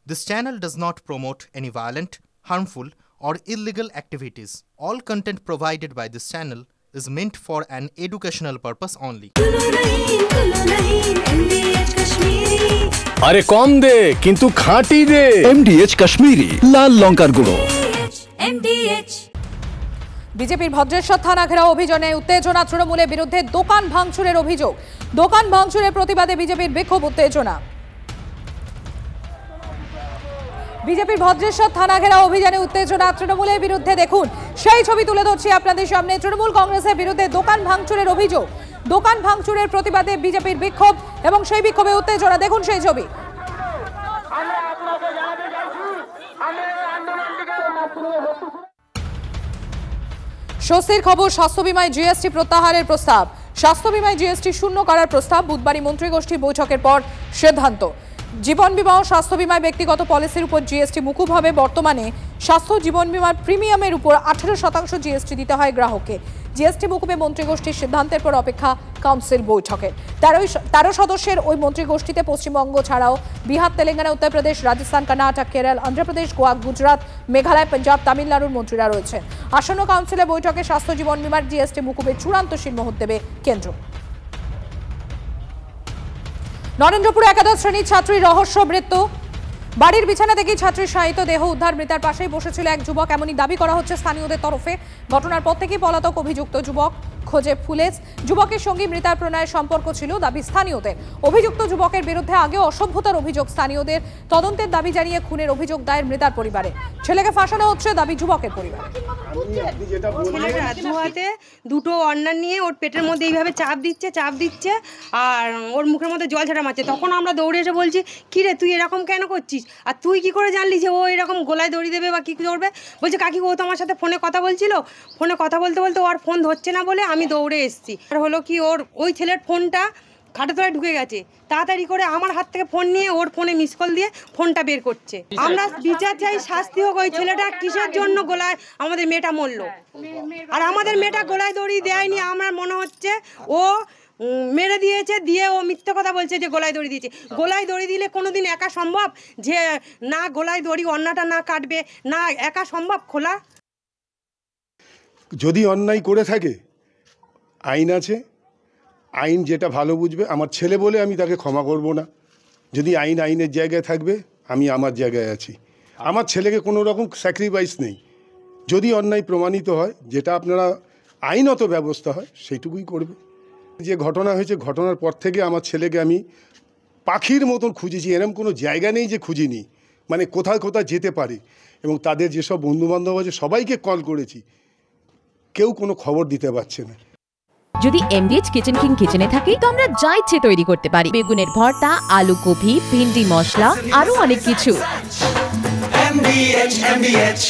This channel does not promote any violent, harmful, or illegal activities. All content provided by this channel is meant for an educational purpose only. আরে কম দে কিন্তু খাঁটি দে। MDH Kashmiri লাল লঙ্কার গুঁড়ো। বিজেপির ভদ্রেশ্বর থানা ঘেরাও অভিযানে উত্তেজনা, তৃণমূলের বিরুদ্ধে দোকান ভাঙচুরের অভিযোগ। দোকান ভাঙচুরের প্রতিবাদে বিজেপির বিক্ষোভ, উত্তেজনা। বিজেপির ভদ্রেশ্বর থানা ঘেরাও অভিযানে উত্তেজনা, তৃণমূলের বিরুদ্ধে দেখুন সেই ছবি তুলে ধরছি আপনাদের সামনে। তৃণমূল কংগ্রেসের বিরুদ্ধে দোকান ভাঙচুরের অভিযোগ। দোকান ভাঙচুরের প্রতিবাদে বিজেপির বিক্ষোভ এবং সেই বিক্ষোভে উত্তেজনা, দেখুন সেই ছবি। স্বস্তির খবর, স্বাস্থ্য বিমায় জিএসটি প্রত্যাহারের প্রস্তাব। স্বাস্থ্য বিমায় জিএসটি শূন্য করার প্রস্তাব বুধবারই মন্ত্রিগোষ্ঠীর বৈঠকের পর সিদ্ধান্ত। জীবন বিমা ও স্বাস্থ্য বিমায় ব্যক্তিগত পলিসির উপর জিএসটি মুকুব হবে। বর্তমানে স্বাস্থ্য জীবন বিমার প্রিমিয়ামের উপর 18% জিএসটি দিতে হয় গ্রাহককে। জিএসটি মুকুবে মন্ত্রিগোষ্ঠীর সিদ্ধান্তের পর অপেক্ষা কাউন্সিল বৈঠকের। 13 সদস্যের ওই মন্ত্রিগোষ্ঠীতে পশ্চিমবঙ্গ ছাড়াও বিহার, তেলেঙ্গানা, উত্তরপ্রদেশ, রাজস্থান, কর্ণাটক, কেরল, অন্ধ্রপ্রদেশ, গোয়া, গুজরাট, মেঘালয়, পাঞ্জাব, তামিলনাড়ুর মন্ত্রীরা রয়েছেন। আসন্ন কাউন্সিলের বৈঠকে স্বাস্থ্য জীবন বিমার জিএসটি মুকুবের চূড়ান্ত সিলমোহর দেবে কেন্দ্র। নরেন্দ্রপুরে একাদশ শ্রেণীর ছাত্রীর রহস্য মৃত্যু। বাড়ির বিছানা থেকেই ছাত্রীর শায়িত দেহ উদ্ধার। মৃতার পাশেই বসেছিল এক যুবক, এমনই দাবি করা হচ্ছে স্থানীয়দের তরফে। ঘটনার পর থেকেই পলাতক অভিযুক্ত যুবক খোঁজে পুলিশ। যুবকের সঙ্গে মৃতার প্রণয়ের সম্পর্ক ছিল দাবি স্থানীয়দের। অভিযুক্ত যুবকের বিরুদ্ধে আগেও অসভ্যতার অভিযোগ স্থানীয়দের। তদন্তের দাবি জানিয়ে খুনের অভিযোগ দায়ের মৃতার পরিবারে। ছেলেকে ফাঁসানো হচ্ছে দাবি যুবকের পরিবার। দুটো অন্যান্য নিয়ে ওর পেটের মধ্যে এইভাবে চাপ দিচ্ছে আর ওর মুখের মধ্যে জল ঝাড়া মারছে। তখন আমরা দৌড়ে এসে বলছি, কি রে তুই এরকম কেন করছিস, আর তুই কি করে জানলি যে ও এরকম গলায় দড়ি দেবে বা কি করবে? বলছে কাকি ও তো আমার সাথে ফোনে কথা বলছিল, ফোনে কথা বলতে বলতে ওর ফোন ধরছে না বলে আমি দৌড়ে এসেছি। আর হলো কি ওর ওই ছেলের ফোনটা খাটের তলায় ঢুকে গেছে, তাড়াতাড়ি করে আমার হাত থেকে ফোন নিয়ে ওর ফোনে মিস কল দিয়ে ফোনটা বের করছে। আমরা বিচার চাই, শাস্তি হোক। ওই ছেলেটা কিসের জন্য গলায় আমাদের মেয়েটা মরলো, আর আমাদের মেয়েটা গলায় দড়ি দেয়নি। আমার মনে হচ্ছে ও মেরে দিয়েছে, দিয়ে ও মিথ্যে কথা বলছে যে গলায় দড়ি দিয়েছে। গলায় দড়ি দিলে কোনোদিন একা সম্ভব যে না গলায় দড়ি অন্যটা না কাটবে, না একা সম্ভব খোলা? যদি অন্যায় করে থাকে আইন আছে, আইন যেটা ভালো বুঝবে। আমার ছেলে বলে আমি তাকে ক্ষমা করব না। যদি আইনের জায়গায় থাকবে, আমি আমার জায়গায় আছি। আমার ছেলেকে কোনো রকম স্যাক্রিফাইস নেই। যদি অন্যায় প্রমাণিত হয়, যেটা আপনারা আইনত ব্যবস্থা হয়, সেইটুকুই করবে। যে ঘটনা হয়েছে, ঘটনার পর থেকে আমার ছেলেকে আমি পাখির মতন খুঁজেছি। এরকম কোনো জায়গা নেই যে খুঁজিনি, মানে কোথায় কোথায় যেতে পারে। এবং তাদের যেসব বন্ধুবান্ধব আছে সবাইকে কল করেছি, কেউ কোনো খবর দিতে পারছে না। যদি MDH কিচেন কিং কিচেনে থাকে তো আমরা যা ইচ্ছে তৈরি করতে পারি। বেগুনের ভর্তা, আলু, কপি, ভিন্ডি মশলা, আরো অনেক কিছু। MDH